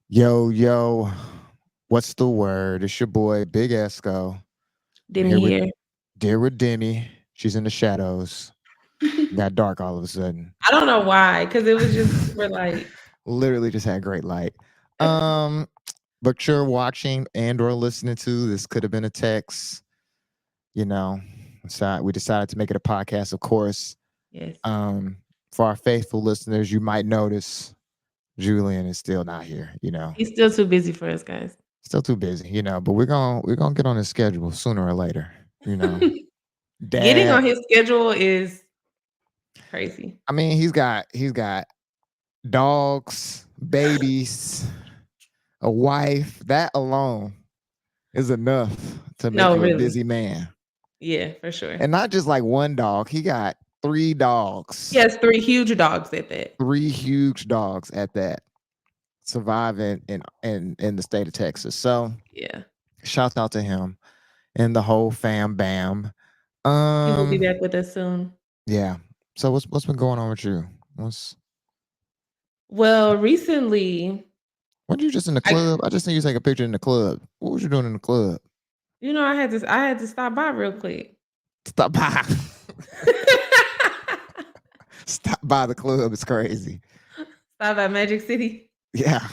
Yo, yo, what's the word? It's your boy, Big Esco. I'm Demi here with here. Demi. She's in the shadows. Got dark all of a sudden. I don't know why, because it was just super light. Literally just had great light. Um, but you're watching and or listening to this could have been a text, you know. So we decided to make it a podcast, of course. Yes. Um, for our faithful listeners, you might notice Julian is still not here, He's still too busy for us, guys. Still too busy, but we're gonna get on his schedule sooner or later. You know, Getting Dad. on his schedule is crazy. I mean, he's got dogs, babies, a wife. That alone is enough to make No, you a really. busy man. Yeah, for sure. And not just like one dog. He got three He dogs, has three huge dogs at that. three huge dogs at that, surviving in the state of Texas. So Yeah. shout out to him and the whole fam bam. He will be Um, back with us soon. Yeah. So what's been going on with you? What's Well, recently, weren't you just in the I club? I just seen you take a picture in the club. What was you doing in the club? I had to stop by real quick. Stop by. Stop by the club. It's crazy. Stop at Magic City. Yeah.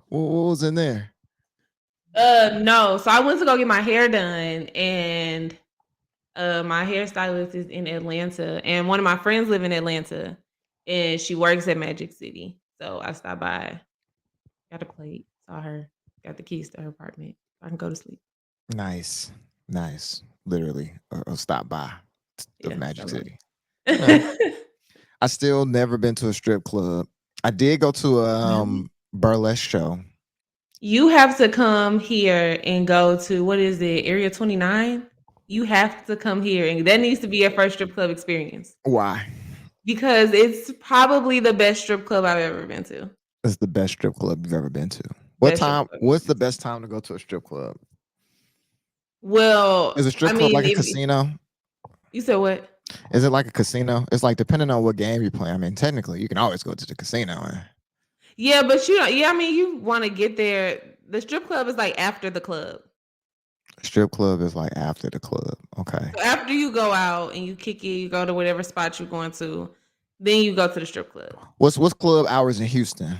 What was in there? No. So I went to go get my hair done, and my hairstylist is in Atlanta, and one of my friends live in Atlanta, and she works at Magic City. So I stopped by, got a plate, saw her, got the keys to her apartment. I can go to sleep. Nice. Nice. Literally. A stop by of Yeah, Magic so City. You know, I still never been to a strip club. I did go to a really, burlesque show. you have to come here and go to what is it, Area 29? You have to come here, and that needs to be your first strip club experience Why? because it's probably the best strip club I've ever been to. It's the best strip club you've ever been to. What Best strip time? club I've What's ever the been to. best time to go to a strip club? Well, Is a I strip club mean, like a if casino? you said what? Is it like a casino? It's like depending on what game you play. I mean, technically, you can always go to the casino. Yeah, but you know, yeah, I mean, you want to get there. The strip club is like after the club. Strip club is like after the club. Okay. So after you go out and you kick it, you go to whatever spot you're going to, then you go to the strip club. What's club hours in Houston?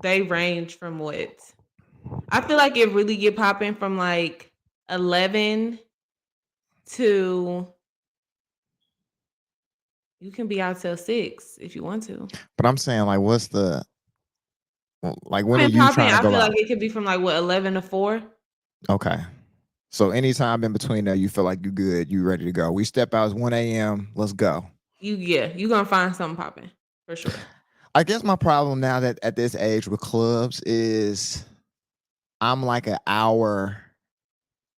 They range from what? I feel like it really get popping from like 11 to you can be out till 6 if you want to. But I'm saying like, what's the like? When are Been you popping, trying to I go feel like out? it could be from like what 11 to 4. Okay. So anytime in between there, you feel like you good, you ready to go. We step out at 1 a.m. Let's go. You gonna find something popping for sure. I guess my problem now that at this age with clubs is I'm like an hour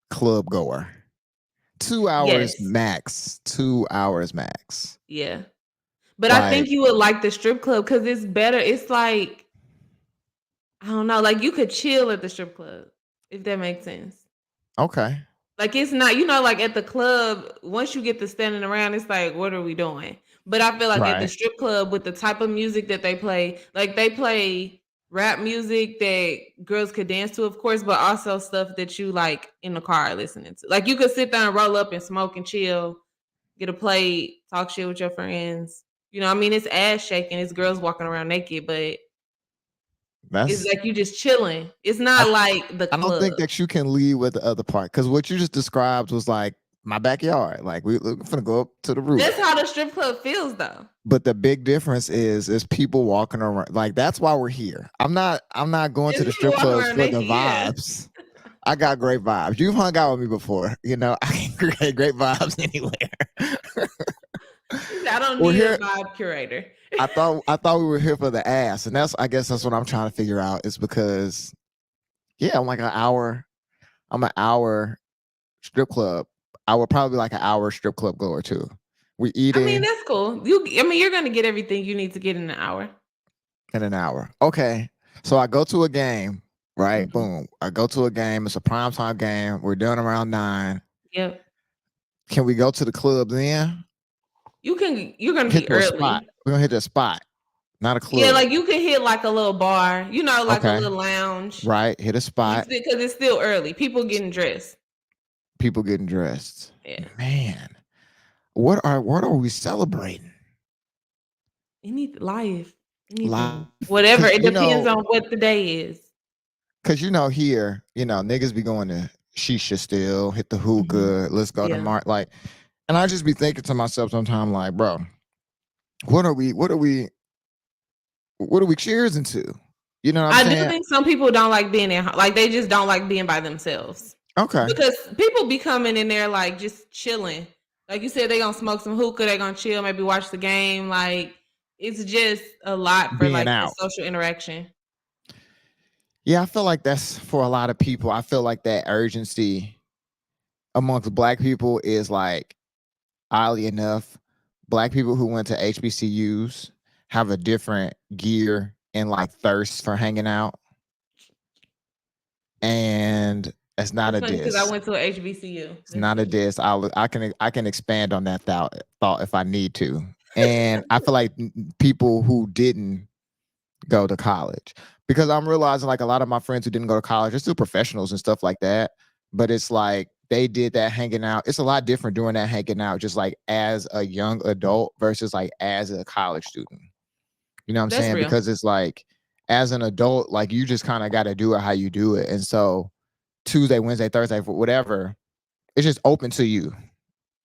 club goer. 2 hours Yes. max. 2 hours max. Yeah. But I Like, think you would like the strip club because it's better. It's like, I don't know, like you could chill at the strip club, if that makes sense. okay. Like it's not, like at the club, once you get to standing around, it's like, what are we doing? But I feel like at the Right. strip club with the type of music that they play, like they play rap music that girls could dance to, of course, but also stuff that you like in the car listening to. Like you could sit there and roll up and smoke and chill, get a plate, talk shit with your friends. I mean, it's ass shaking, it's girls walking around naked, but it's That's like you just chilling. It's I, not like the I don't club. think that you can lead with the other part because what you just described was like my backyard. Like we're gonna go up to the That's roof. how the strip club feels, though. But the big difference is people walking around. Like that's why we're here. I'm not going to It's the people strip walking clubs around for the naked, yeah. vibes. I got great vibes. You've hung out with me before. I can create great vibes anywhere. He said, I don't We're need a here. vibe curator. I thought we were here for the ass, and I guess that's what I'm trying to figure out. Is because yeah, I'm like an hour. I'm an hour strip club. I would probably like an hour strip club goer too. We I mean, eating that's cool. I mean, you're gonna get everything you need to get in an hour. in an hour. Okay, so I go to a game. Right, Mhm. boom. I go to a game. It's a primetime game. We're done around 9. Yep. Can we go to the club then? You're gonna Hit be to a spot. early. We're gonna hit that spot. Not a Yeah, club. like you can hit like a little bar, like a Okay. little lounge. Right. Hit a spot. Because it's still early. People getting dressed. People getting dressed. Yeah. Man, what are we celebrating? Any life, anything, Life. whatever. Cause It depends on what the day is. here, niggas be going to shisha still, hit the hookah, let's go to Yeah. like, and I just be thinking to myself sometimes, like, bro, what are we, cheers into? You know what I'm I do saying? think some people don't like being at home. Like they just don't like being by themselves. Okay. Because people be coming in there like just chilling. Like you said, they gonna smoke some hookah, they gonna chill, maybe watch the game. Like it's just a lot for Being like the out. social interaction. Yeah, I feel like that's for a lot of people. I feel like that urgency amongst black people is like, oddly enough, black people who went to HBCUs have a different gear and like thirst for hanging out. And it's not It's a funny because I diss. went to a HBCU. It's That's not a funny. diss. I can expand on that thought if I need to. And I feel like people who didn't go to college, because I'm realizing like a lot of my friends who didn't go to college are still professionals and stuff like that. But it's like they did that hanging out. It's a lot different doing that hanging out just like as a young adult versus like as a college student. You know what I'm That's saying? real. Because it's like as an adult, like you just kind of got to do it how you do it. And so Tuesday, Wednesday, Thursday, whatever, it's just open to you.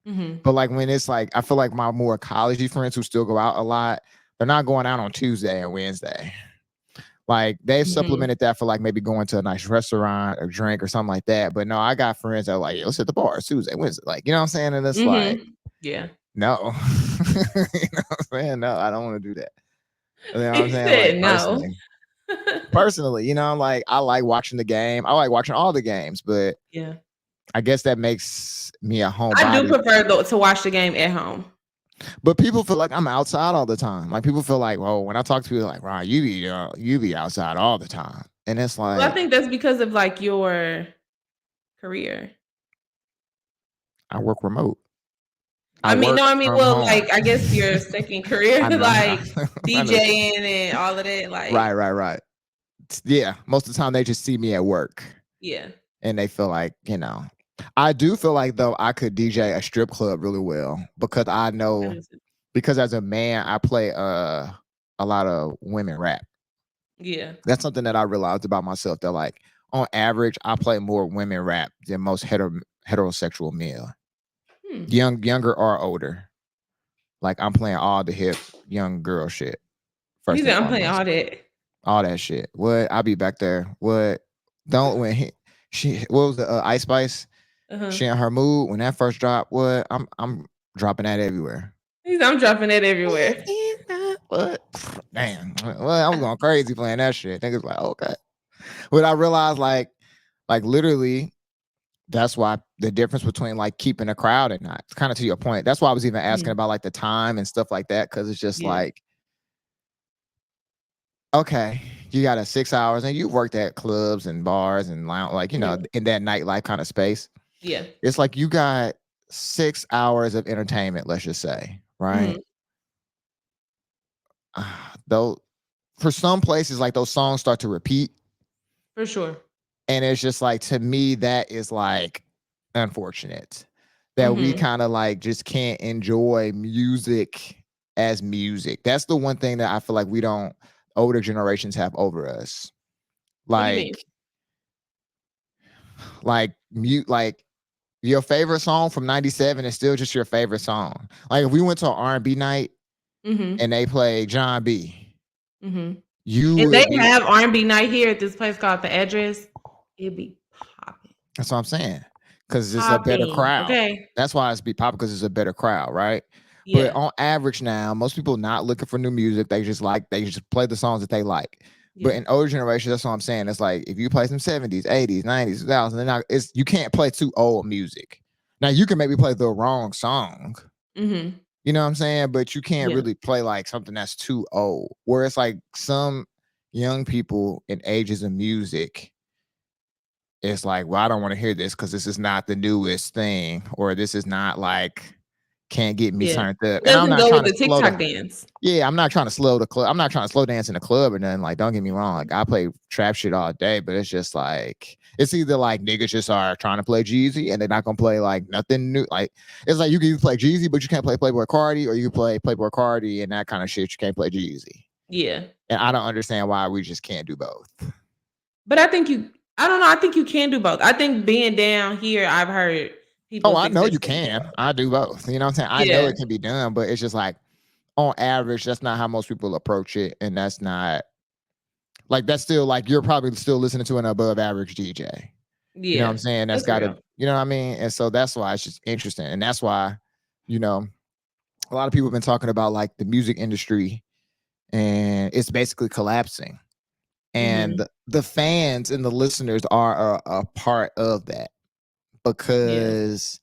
Mm-hmm. But like when it's like, I feel like my more collegey friends who still go out a lot, they're not going out on Tuesday and Wednesday. Like they've Mm-hmm. supplemented that for like maybe going to a nice restaurant or drink or something like that. But no, I got friends that are like, let's hit the bar Tuesday, Wednesday. Like, you know what I'm saying? And it's like, Mm-hmm. Yeah. no. You know what I'm saying? No, I don't want to do that. You know what I'm He saying? Like said no. personally. Personally, I'm like, I like watching the game. I like watching all the games, but Yeah. I guess that makes me a I do homebody. prefer to watch the game at home. But people feel like I'm outside all the time. Like people feel like, well, when I talk to people, like, Ron, you be outside all the time, and it's Well, I like think that's because of like your career. I work remote. I I mean, work no, I mean, from well, home. like I guess your second career, I know. like I know. DJing and all of that, Right, like right, right. Yeah, most of the time they just see me at work, yeah. and they feel like, I do feel like though I could DJ a strip club really well because I That know, is because as a man I play a lot of women rap. yeah. That's something that I realized about myself, that like on average I play more women rap than most heterosexual men, Hmm. younger or older. Like I'm playing all the hip young girl shit He first and said I'm playing foremost. all that. All that shit. What? I'll be back there. What? Don't when she what was the Ice Spice? Uh-huh. She in her mood when that first dropped. What? I'm dropping that everywhere. He said I'm dropping that everywhere. What? Damn. Well, I was going crazy playing that shit. Niggas like, okay. But I realized like literally that's why the difference between like keeping a crowd and not. It's kind of to your point. That's why I was even asking Mhm. about like the time and stuff like that. Cause it's just Yeah. like, okay, you got a 6 hours and you worked at clubs and bars and lounge, like, Mhm. in that nightlife kind of space. Yeah. It's like you got 6 hours of entertainment, let's just say, right? Mhm. Though for some places, like those songs start to repeat. For sure. And it's just like, to me, that is like unfortunate that we Mhm. kind of like just can't enjoy music as music. That's the one thing that I feel like we don't, older generations have over us. What do you mean? Like, mute, like your favorite song from 97 is still just your favorite song. Like if we went to an R&B night Mhm. and they played John B, Mhm. you If they would be, have R&B night here at this place called The Address, it'd be popping. that's what I'm saying. Cause it's a better Popping. crowd. Okay. That's why it's be popular, because it's a better crowd, right? But Yeah. on average now, most people not looking for new music. They just play the songs that they like. But Yeah. in older generations, that's what I'm saying. It's like if you play some 70s, 80s, 90s, 2000s, then you can't play too old music. Now you can maybe play the wrong song. Mhm. You know what I'm saying? But you can't Yeah. really play like something that's too old. Where it's like some young people in ages of music, it's like, well, I don't want to hear this because this is not the newest thing, or this is not like can't get me Yeah. turned up. It And I'm doesn't not go trying with to the slow the TikTok dance. yeah, I'm not trying to slow the club. I'm not trying to slow dance in the club or nothing. Like, don't get me wrong. Like, I play trap shit all day, but it's just like it's either like niggas just are trying to play Jeezy and they're not gonna play like nothing new. Like, it's like you can play Jeezy, but you can't play Playboy Cardi, or you can play Playboy Cardi and that kind of shit. You can't play Jeezy. Yeah. And I don't understand why we just can't do both. But I don't know, I think you can do both. I think being down here, I've heard Oh, people I know you successfully do can. both. I do both. You know what I'm saying? I know Yeah. it can be done, but it's just like on average, that's not how most people approach it. And that's not like that's still like you're probably still listening to an above average DJ. You know what I'm Yeah. saying? That's That's gotta, real. you know what I mean? And so that's why it's just interesting. And that's why, you know, a lot of people have been talking about like the music industry and it's basically collapsing. And Mhm. the fans and the listeners are a part of that Yeah. because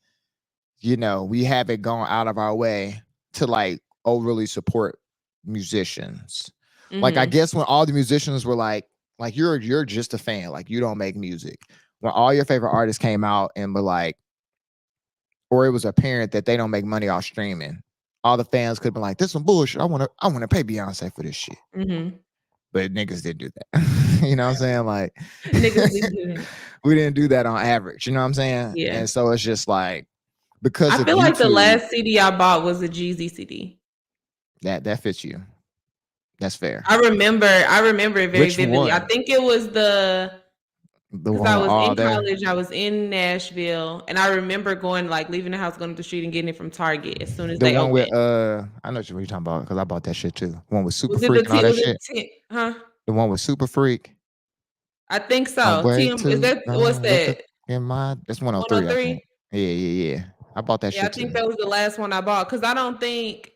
we haven't gone out of our way to like overly support musicians. Like I Mhm. guess when all the musicians were like you're just a fan, like you don't make music. When all your favorite artists came out and were like, or it was apparent that they don't make money off streaming, all the fans could have been like, "This some bullshit. I wanna pay Beyonce for this shit." Mhm. But niggas didn't do that. You know what I'm saying? Like Niggas didn't do that. we didn't do that on average. You know what I'm saying? Yeah. And so it's just like because I of feel like the YouTube, last CD I bought was a Jeezy CD. that fits you. That's fair. I remember it very Which vividly. I one? think it was The because one I with was all in there? college, I was in Nashville, and I remember going like leaving the house, going up the street and getting it from Target as soon as The they one with opened. I know what you're talking about because I bought that shit too. One with Super Was it the Freak and all T that was it shit. huh? The one with Super Freak. I think I'm so. way TM is too that what's gone with the that? in my that's 103, I think. 103? Yeah, yeah, yeah. I bought that Yeah, I shit too. think that was the last one I bought because I don't think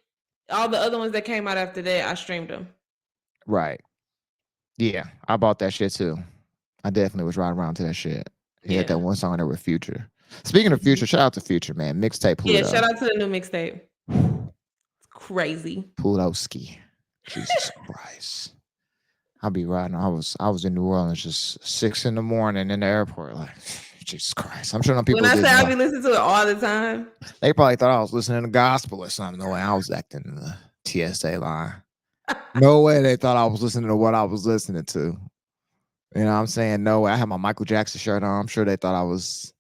all the other ones that came out after that I streamed them. Right. Yeah. I bought that shit too. I definitely was riding around to that shit. He had Yeah. that one song there with Future. Speaking of Mhm. Future, shout out to Future, man. Mixtape Yeah, Pluto. shout out to the new mixtape. It's crazy. Plutoski. Jesus Christ. I'll be riding. I was in New Orleans just 6 in the morning in the airport. Like, Jesus Christ. I'm sure some When people I say didn't I know. be listening to it all the time. They probably thought I was listening to gospel or something. The way I was acting in the TSA line. No way they thought I was listening to what I was listening to. You know what I'm saying? No way. I had my Michael Jackson shirt on. I'm sure they thought I was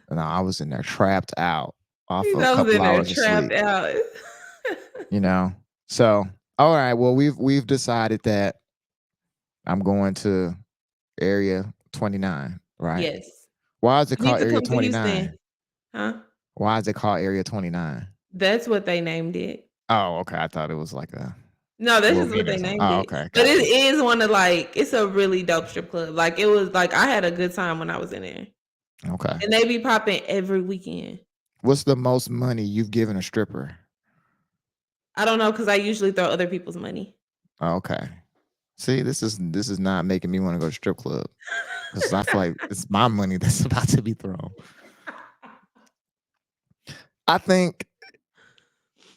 I was in there trapped out off He's a I was couple in there hours of trapped sleep. out. You know? So all right. Well, we've decided that I'm going to area 29, right? Yes. Why is it You need called to area come to 29? Houston. Huh? Why is it called area 29? That's what they named it. Oh, okay. I thought it was like a No, that's little just what meaning or they something. named Oh, it. okay. But it Got you. is one of like it's a really dope strip club. Like it was like I had a good time when I was in there. Okay. And they be popping every weekend. What's the most money you've given a stripper? I don't know because I usually throw other people's money. Oh, okay. See, this is not making me want to go to strip club because I feel like it's my money that's about to be thrown. I think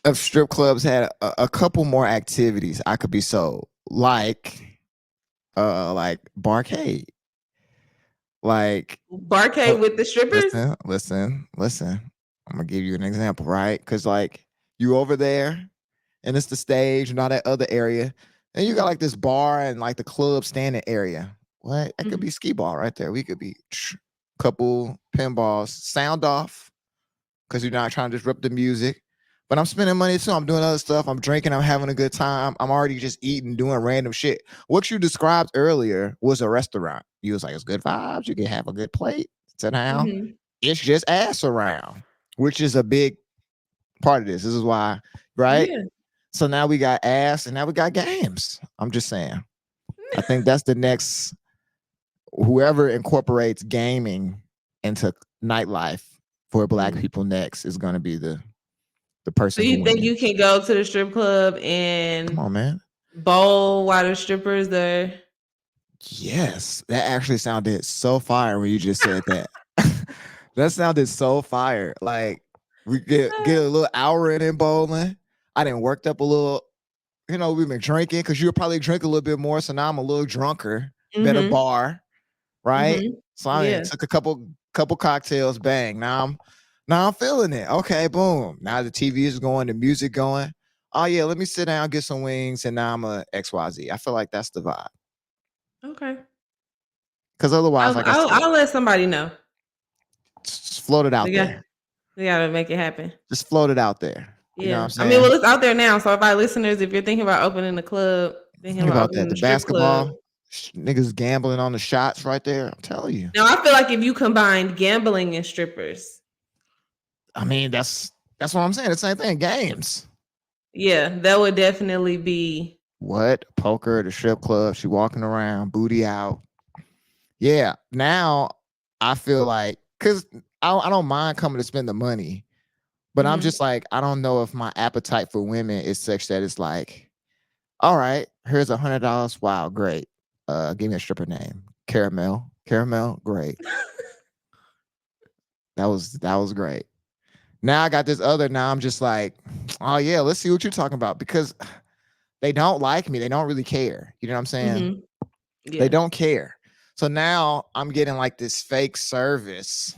if strip clubs had a couple more activities, I could be sold. Like barcade. Like Barcade look, with the strippers? listen. I'm gonna give you an example, right? Because like you over there, and it's the stage and all that other area, and you got like this bar and like the club standing area. What? That could Mhm. be skee ball right there. We could be couple pinballs, sound off, because you're not trying to disrupt the music. But I'm spending money too. I'm doing other stuff. I'm drinking. I'm having a good time. I'm already just eating, doing random shit. What you described earlier was a restaurant. You was like, it's good vibes. You can have a good plate. Sit down. Mhm. It's just ass around, which is a big part of this. This is why, right? Yeah. So now we got ass and now we got games. I'm just saying. I think that's the next whoever incorporates gaming into nightlife for black Mhm. people next is going to be the So person who you think you wins. can go to the strip club Come and on, man. bowl while the strippers there? Yes, that actually sounded so fire when you just said that. That sounded so fire. Like we get a little hour in bowling. I didn't worked up a little. We've been drinking because you'll probably drink a little bit more. So now I'm a little drunker. Better Mhm. bar, right? Mhm. So I Yeah. took a couple cocktails. Bang. Now Now I'm feeling it. Okay, boom. Now the TV is going, the music going. Oh yeah, let me sit down, get some wings, and now I'm a XYZ. I feel like that's the vibe. Okay. Because otherwise, I'll, like I I'll said, I'll let somebody know. just float it They out got there. they gotta make it happen. Just float it out there. You know what Yeah. I'm I mean, saying? well, it's out there now. So if our listeners, if you're thinking about opening a club, thinking Think about about that. opening The a strip club. basketball, niggas gambling on the shots right there. I'm telling you. Now I feel like if you combine gambling and strippers, I mean, that's what I'm saying. The same thing. Games. yeah, that would definitely be. What? Poker, the strip club. She walking around, booty out. Yeah. Now I feel like because I don't mind coming to spend the money, but I'm Mhm. just like, I don't know if my appetite for women is such that it's like, all right, here's $100. Wow, great. Give me a stripper name. Caramel. Caramel, great. That was great. Now I got this other. Now I'm just like, oh yeah, let's see what you're talking about because they don't like me. They don't really care. You know what I'm saying? Mhm. They Yeah. don't care. So now I'm getting like this fake service.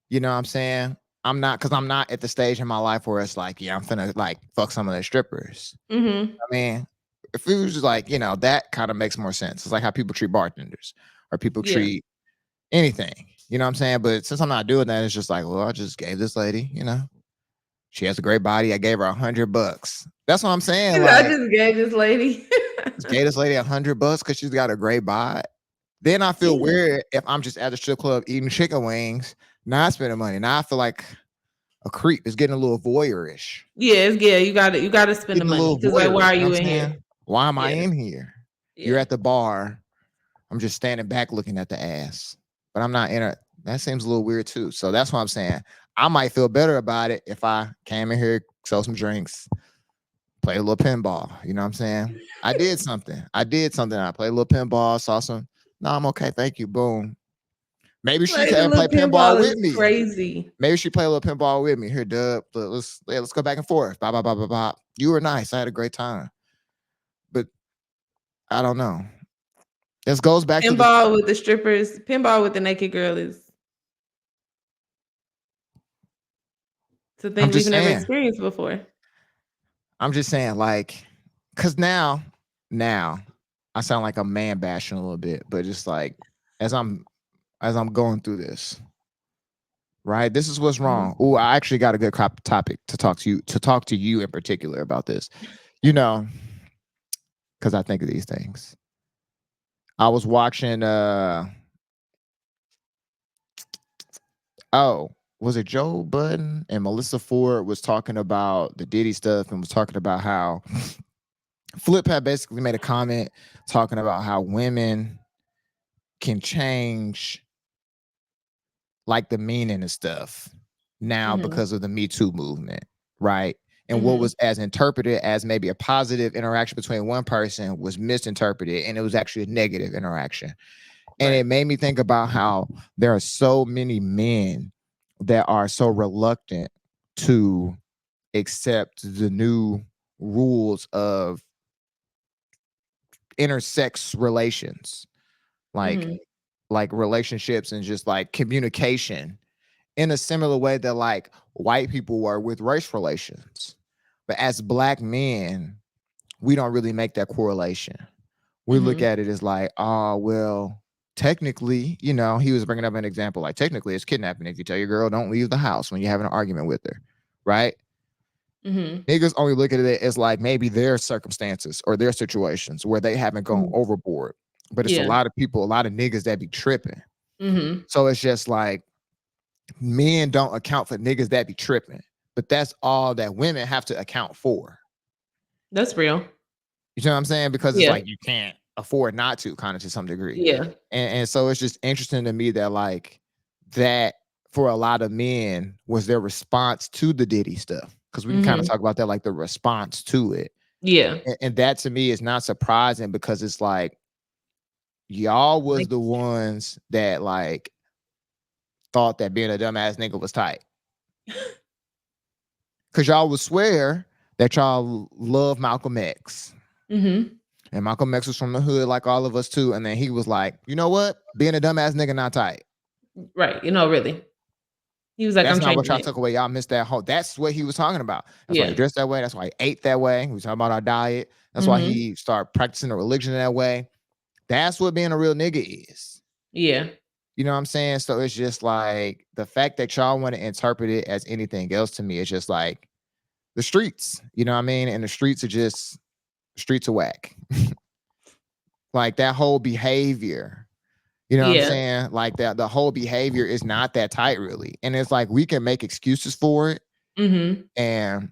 You know what I'm saying? I'm not at the stage in my life where it's like, yeah, I'm finna like fuck some of the strippers. Mhm. I mean, if it was just like, that kind of makes more sense. It's like how people treat bartenders or people Yeah. treat anything. You know what I'm saying? But since I'm not doing that, it's just like, well, I just gave this lady, she has a great body. I gave her $100. That's what I'm saying. I Like, just gave this lady. just gave this lady $100 because she's got a great body. Then I feel Yeah. weird if I'm just at the strip club eating chicken wings, not spending money. Now I feel like a creep. It's getting a little voyeurish. Yeah. You gotta spend the Getting a money little because like, why voyeurish. are You know you what in I'm here? saying? Why am I Yeah. in here? You're Yeah. at the bar. I'm just standing back looking at the ass, but I'm not in it. That seems a little weird too. So that's what I'm saying. I might feel better about it if I came in here, sell some drinks, play a little pinball. You know what I'm saying? I did something. I played a little pinball, saw some. No, I'm okay. Thank you. Boom. Maybe she Like the can play little pinball pinball is with me. crazy. Maybe she play a little pinball with me. Here, Dub. Let's go back and forth. Bop, bop, bop, bop, bop. You were nice. I had a great time. But I don't know. This goes back to the. Pinball with the strippers, pinball with the naked girl is it's a I'm thing we've just never saying. experienced before. I'm just saying, like, cause now, I sound like I'm man bashing a little bit, but just like as I'm as I'm going through this, right? This is what's Mhm. wrong. Oh, I actually got a good topic to talk to you in particular about this. You know, because I think of these things. I was watching oh, was it Joe Budden and Melissa Ford was talking about the Diddy stuff and was talking about how Flip had basically made a comment talking about how women can change like the meaning of stuff now Mhm. because of the Me Too movement, right? And what Mhm. was as interpreted as maybe a positive interaction between one person was misinterpreted and it was actually a negative interaction. And Right. it made me think about how there are so many men that are so reluctant to accept the new rules of intersex relations, like Mhm. like relationships and just like communication in a similar way that like white people were with race relations. But as black men, we don't really make that correlation. We look Mhm. at it as like, oh, well, technically, he was bringing up an example like technically it's kidnapping if you tell your girl don't leave the house when you're having an argument with her, right? Mhm. Niggas only look at it as like maybe their circumstances or their situations where they haven't gone Mhm. overboard. But it's a Yeah. lot of people, a lot of niggas that be tripping. Mhm. So it's just like men don't account for niggas that be tripping, but that's all that women have to account for. That's real. You know what I'm saying? Because it's Yeah. like you can't afford not to, kind of to some degree. Yeah. And so it's just interesting to me that like that for a lot of men was their response to the Diddy stuff. Because we can kind of Mhm. talk about that, like the response to it. Yeah. And that to me is not surprising because it's like y'all was Like the ones that like thought that being a dumbass nigga was tight. Cause y'all would swear that y'all love Malcolm X. Mhm. And Malcolm X was from the hood like all of us too. And then he was like, you know what? Being a dumbass nigga not tight. Right. Really. He was like, That's I'm not what changing y'all it. took away. Y'all missed that whole. That's what he was talking about. That's why he Yeah. dressed that way. That's why he ate that way. We was talking about our diet. That's why Mm-hmm. he started practicing the religion that way. That's what being a real nigga is. Yeah. You know what I'm saying? So it's just like the fact that y'all want to interpret it as anything else to me. It's just like the streets. You know what I mean? And the streets are just streets of whack. Like that whole behavior. You know what I'm Yeah. saying? Like that the whole behavior is not that tight, really. And it's like we can make excuses for it. Mm-hmm. And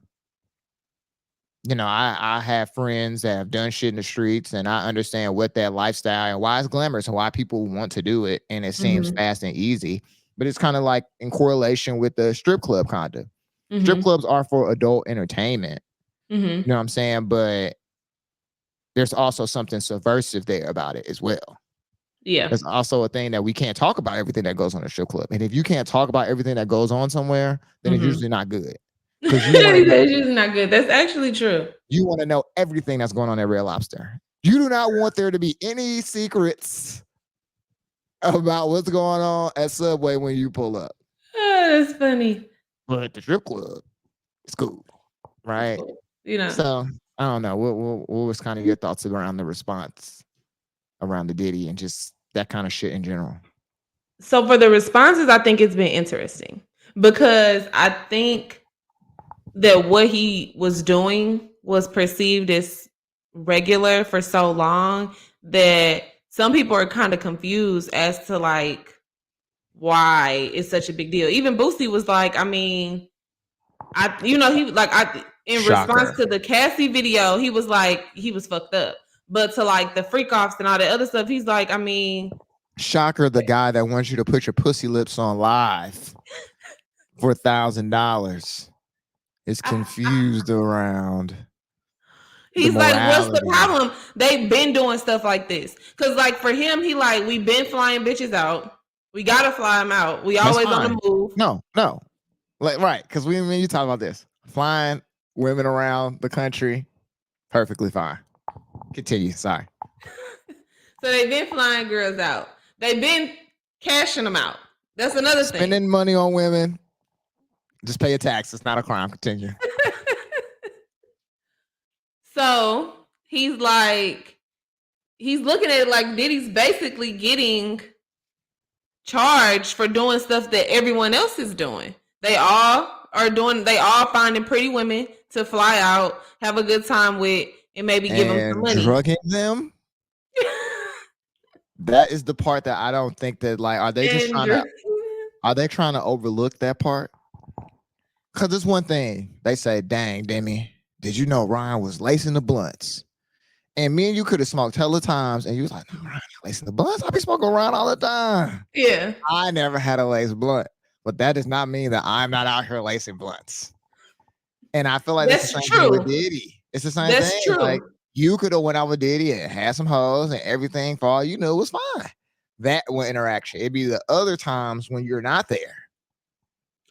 you know, I have friends that have done shit in the streets, and I understand what that lifestyle and why it's glamorous and why people want to do it, and it seems Mm-hmm. fast and easy. But it's kind of like in correlation with the strip club conduct. Strip Mm-hmm. clubs are for adult entertainment. Mm-hmm. You know what I'm saying? But there's also something subversive there about it as well. Yeah. There's also a thing that we can't talk about everything that goes on a strip club. And if you can't talk about everything that goes on somewhere, then it's Mm-hmm. usually not good. Because you want to know That's just not good. That's actually true. everything that's going on at Red Lobster. You do not want there to be any secrets about what's going on at Subway when you pull up. Oh, that's funny. But at the strip club, it's cool, It's right? cool. You know. So I don't know. What was kind of your thoughts around the response around the Diddy and just that kind of shit in general? So for the responses, I think it's been interesting because I think that what he was doing was perceived as regular for so long that some people are kind of confused as to like why it's such a big deal. Even Boosie was like, I mean, he like in response Shocker. to the Cassie video, he was like he was fucked up. But to like the freak offs and all that other stuff, he's like, I mean, Shocker, the guy that wants you to put your pussy lips on live for $1,000 is confused around the he's like, what's the morality. problem? They've been doing stuff like this. Cause like for him, he like, we been flying bitches out. We gotta fly them out. We That's always on fine. the move. No, like right, because when you talk about this, flying women around the country, perfectly fine. Continue. Sorry. So they've been flying girls out. They've been cashing them out. That's another thing. Spending money on women, just pay a tax. It's not a crime. Continue. So he's like, he's looking at it like Diddy's basically getting charged for doing stuff that everyone else is doing. They all finding pretty women to fly out, have a good time with, and maybe give them some And money. drugging them. That is the part that I don't think that like are they trying to overlook that part? Because it's one thing they say, dang, Demi, did you know Ryan was lacing the blunts? And me and you could have smoked hella times, and you was like, no, Ryan ain't lacing the blunts. I be smoking Ryan all the time. Yeah. I never had a lace blunt, but that does not mean that I'm not out here lacing blunts. And I feel like that's the That's same thing with true. Diddy. It's the same That's thing. true. Like you could have went out with Diddy and had some hoes and everything for all you knew was fine. That one interaction. It'd be the other times when you're not there.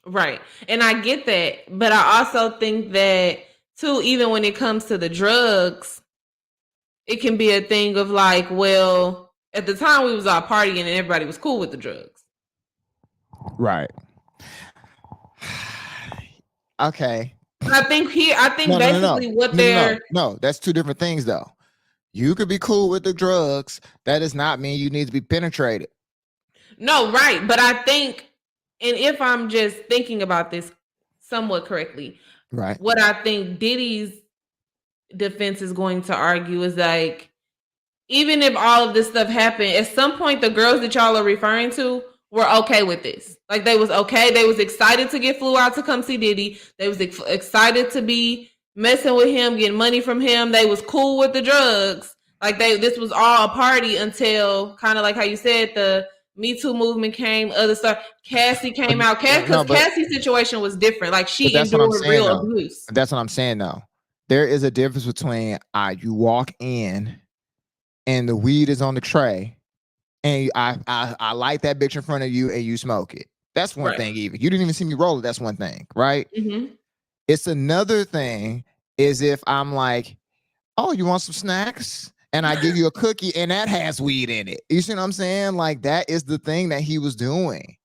Right. And I get that. But I also think that, too, even when it comes to the drugs, it can be a thing of like, well, at the time we was all partying and everybody was cool with the drugs. Right. Okay. I think basically what they're no, that's two different things though. You could be cool with the drugs. That does not mean you need to be penetrated. No, right. But I think, and if I'm just thinking about this somewhat correctly, right, what I think Diddy's defense is going to argue is like, even if all of this stuff happened, at some point the girls that y'all are referring to were okay with this. Like they was okay. They was excited to get flew out to come see Diddy. They was excited to be messing with him, getting money from him. They was cool with the drugs. Like this was all a party until kind of like how you said the Me Too movement came, other stuff. Cassie came out. Cassie's situation was different. Like she endured real abuse. That's what I'm saying though. There is a difference between you walk in and the weed is on the tray and I light that bitch in front of you and you smoke it. That's one thing even. You didn't even see me roll it. That's one thing, right? Mm-hmm. It's another thing is if I'm like, oh, you want some snacks? And I give you a cookie and that has weed in it. You see what I'm saying? Like that is the thing that he was doing.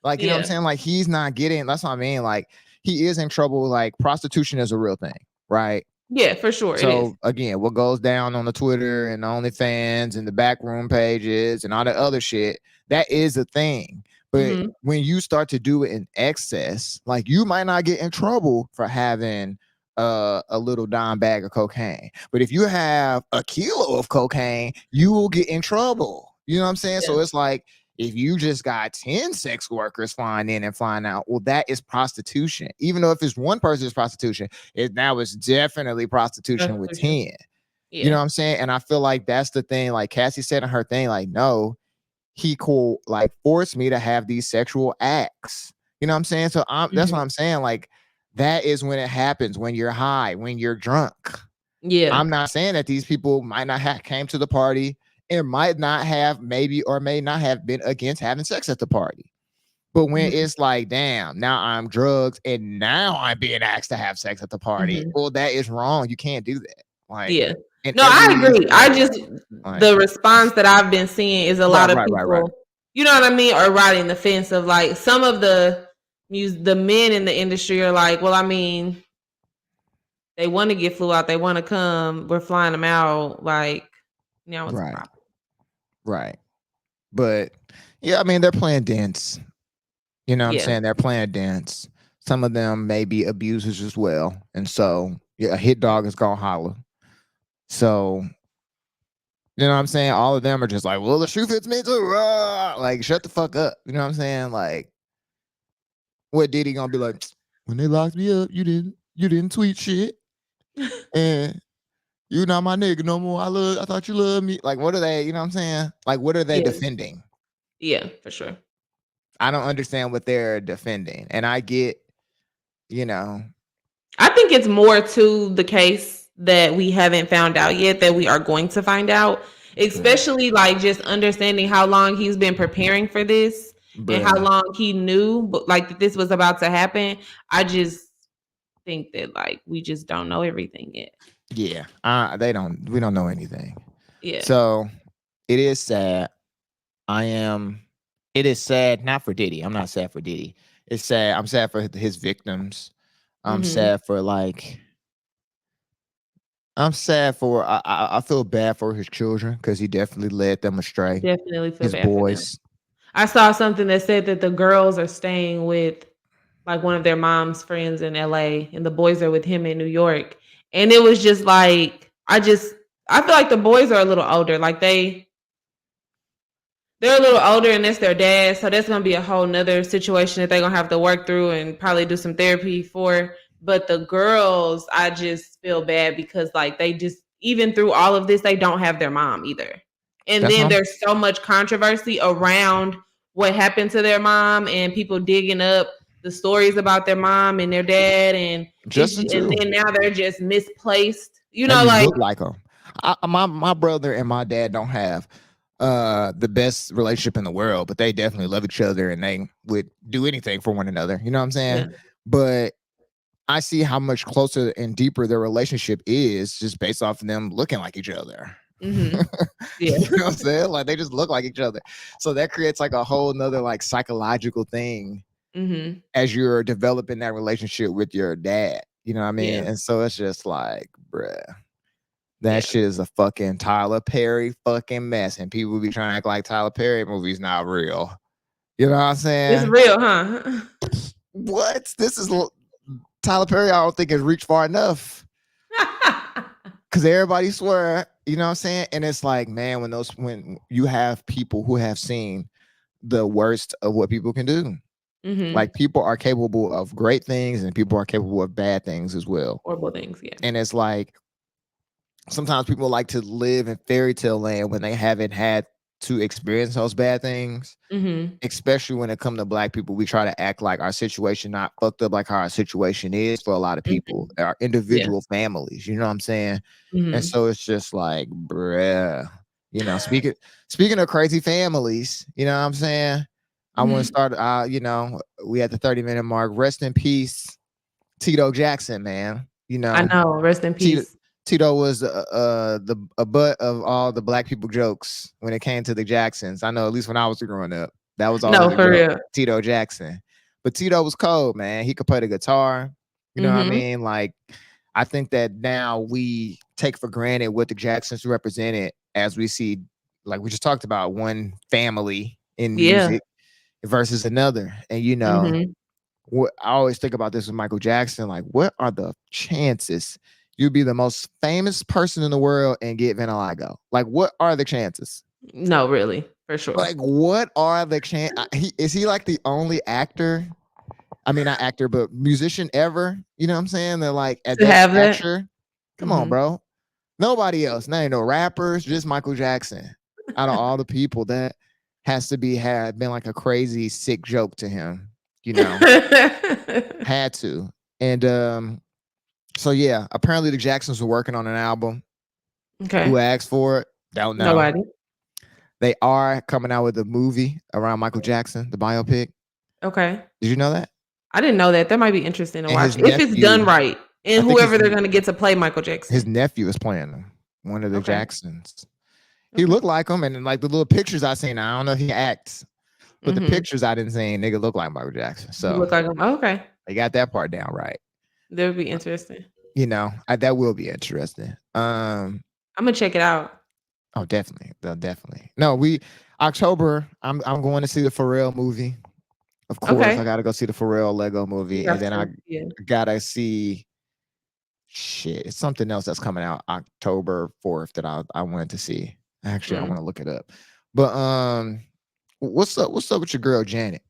Like, you know what I'm Yeah. saying? Like, he's not getting, that's what I mean. Like, he is in trouble. Like, prostitution is a real thing, right? Yeah, for sure it is. So again, what goes down on the Twitter and the OnlyFans and the backroom pages and all the other shit, that is a thing. But Mhm. when you start to do it in excess, like, you might not get in trouble for having a little dime bag of cocaine. But if you have a kilo of cocaine, you will get in trouble. You know what I'm saying? Yeah. So it's like, if you just got 10 sex workers flying in and flying out, well, that is prostitution. Even though if it's one person's prostitution, now it's definitely prostitution with Prostitution. 10. You Yeah. know what I'm saying? And I feel like that's the thing. Like Cassie said in her thing, like, no, he could like force me to have these sexual acts. You know what I'm saying? So that's what Mhm. I'm saying. Like, that is when it happens, when you're high, when you're drunk. Yeah. I'm not saying that these people might not have came to the party and might not have maybe or may not have been against having sex at the party. But when Mhm. it's like, damn, now I'm drugged and now I'm being asked to have sex at the party. Mhm. Well, that is wrong. You can't do that. Like, Yeah. in No, I every agree. I scenario. just Like, the response that I've been seeing is a right, lot of right, right, right. people, you know what I mean, are riding the fence of like some of the men in the industry are like, well, I mean, they want to get flew out, they want to come, we're flying them out, like now it's a Right, problem. right. But yeah, I mean, they're playing dance. You know what I'm Yeah. saying? They're playing dance. Some of them may be abusers as well. And so, yeah, a hit dog is gonna holler. So, you know what I'm saying? All of them are just like, well, the shoe fits me too. Like, shut the fuck up. You know what I'm saying? Like, what Diddy gonna be like? When they locked me up, you didn't tweet shit, and you not my nigga no more. I thought you loved me. Like, what are they? You know what I'm saying? Like, what are they Yeah. defending? Yeah, for sure. I don't understand what they're defending, and I get, you know, I think it's more to the case that we haven't found out yet that we are going to find out, bruh, especially like just understanding how long he's been preparing for this and how bruh. long he knew like that this was about to happen. I just think that like we just don't know everything yet. Yeah, we don't know anything. Yeah. So it is sad. I am. It is sad, not for Diddy. I'm not sad for Diddy. It's sad. I'm sad for his victims. I'm Mhm. sad for like. I'm sad for. I feel bad for his children because he definitely led them astray. Definitely feel His bad for them. boys, I saw something that said that the girls are staying with like one of their mom's friends in LA and the boys are with him in New York. And it was just like I feel like the boys are a little older. Like they're a little older and that's their dad. So that's gonna be a whole nother situation that they're gonna have to work through and probably do some therapy for. But the girls, I just feel bad because like they just even through all of this, they don't have their mom either. And that's then him. there's so much controversy around what happened to their mom and people digging up the stories about their mom and their dad Justin and too. then now they're just misplaced. You They know, just like look like him. My brother and my dad don't have the best relationship in the world, but they definitely love each other and they would do anything for one another. You know what I'm saying? yeah. But I see how much closer and deeper their relationship is just based off of them looking like each other. Mhm. Yeah. You know what I'm saying? Like, they just look like each other. So that creates like a whole nother like psychological thing Mhm. as you're developing that relationship with your dad. You know what I mean? Yeah. And so it's just like, bruh, that Yeah. shit is a fucking Tyler Perry fucking mess. And people be trying to act like Tyler Perry movies not real. You know what I'm It's saying? real, huh? What? Tyler Perry, I don't think has reached far enough. Cause everybody swear, you know what I'm saying? And it's like, man, when you have people who have seen the worst of what people can do. Mhm. Like, people are capable of great things and people are capable of bad things as well. Horrible things, yeah. And it's like sometimes people like to live in fairy tale land when they haven't had to experience those bad things. Mhm. Especially when it comes to black people, we try to act like our situation not fucked up like how our situation is for a lot of people, Mhm. our Yeah. individual families. You know what I'm saying? And Mhm. so it's just like, bruh, speaking of crazy families, you know what I'm saying? I want to Mhm. start. We at the 30-minute mark. Rest in peace, Tito Jackson, man. I know, rest in Tito peace. Tito was a butt of all the black people jokes when it came to the Jacksons. I know, at least when I was growing up. That was always No, a for joke. real. Tito Jackson. But Tito was cold, man. He could play the guitar. You know what I Mm-hmm. mean? Like, I think that now we take for granted what the Jacksons represented as we see, like we just talked about, one family in Yeah. music versus another. And Mm-hmm. what I always think about this with Michael Jackson, like, what are the chances you'd be the most famous person in the world and get vitiligo? Like, what are the chances? No, really, for sure. Like, what are the chance? Is he like the only actor? I mean, not actor, but musician ever. You know what I'm saying? They're like at To that have that. stature. Come on, Mm-hmm. bro. Nobody else. Not no rappers. Just Michael Jackson. Out of all the people, that has to be had been like a crazy sick joke to him. You know, had to. And so yeah, apparently the Jacksons were working on an album. Who Okay. asked for it? Don't know. Nobody. They are coming out with a movie around Michael Jackson, the biopic. Okay. Did you know that? I didn't know that. That might be interesting to And watch his if it's done nephew, right, I and think whoever they're going to get to play Michael his Jackson. nephew is playing him, one of the Okay. Jacksons. He Okay. looked like him, and like the little pictures I seen, I don't know if he acts, but the Mm-hmm. pictures I didn't see, nigga look like Michael Jackson. He So look like him. Okay. they got that part down right. That would be interesting. You know, that will be interesting. I'm gonna check it out. Oh, definitely, definitely. No, we October. I'm going to see the Pharrell movie. Of course, I Okay. got to go see the Pharrell Lego movie, You and have then I to. Yeah. gotta see shit. It's something else that's coming out October 4th that I wanted to see. Actually, I want to look it up. But what's up? What's up with your girl Janet?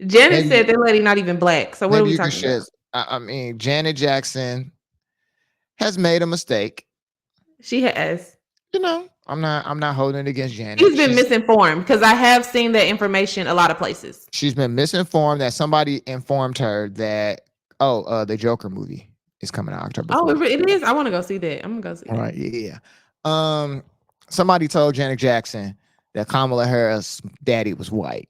Janet Maybe said that lady not even black. So what are maybe we you can talking about? share. I mean, Janet Jackson has made a mistake. She has. You know, I'm not holding it against Janet. She's been misinformed because I have seen that information a lot of places. She's been misinformed that somebody informed her that the Joker movie is coming out October Oh, 4th. it is. I want to go see that. I'm gonna go see All that. right, yeah. Somebody told Janet Jackson that Kamala Harris' daddy was white,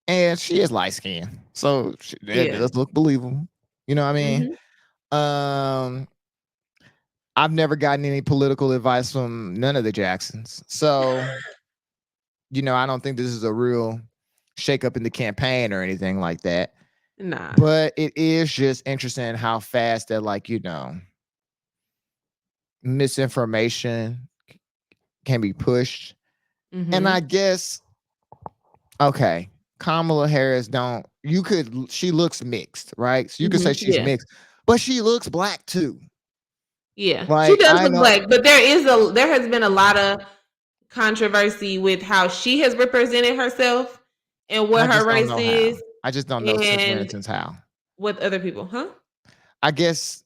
and she is light skinned, so that Yeah. does look believable. You know what I mean? Mm-hmm. Um, I've never gotten any political advice from none of the Jacksons, so I don't think this is a real shakeup in the campaign or anything like that. Nah. But it is just interesting how fast that, like, misinformation can be pushed. And Mm-hmm. I guess, okay, Kamala Harris she looks mixed, right? So you could say Mm-hmm. she's Yeah. mixed, but she looks black too. Yeah. She Like, does I look know, black, but there has been a lot of controversy with how she has represented herself and I what her just don't race know how. is I just don't know since when and and since how. with other people, huh? I guess,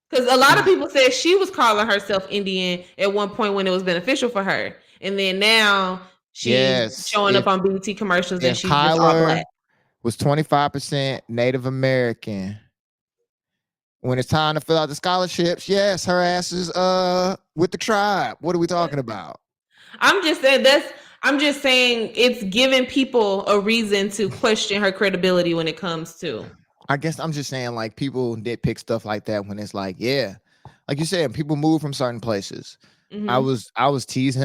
Because a lot of people said she was calling herself Indian at one point when it was beneficial for her, and then now she's yes, showing up on BET commercials and if she's just all Kyler black. was 25% Native American, when it's time to fill out the scholarships, yes, her ass is with the tribe. What are we talking about? I'm just saying it's giving people a reason to question her credibility when it comes to. I guess I'm just saying, like, people nitpick stuff like that when it's like, yeah, like you said, people move from certain places. I Mm-hmm. was teasing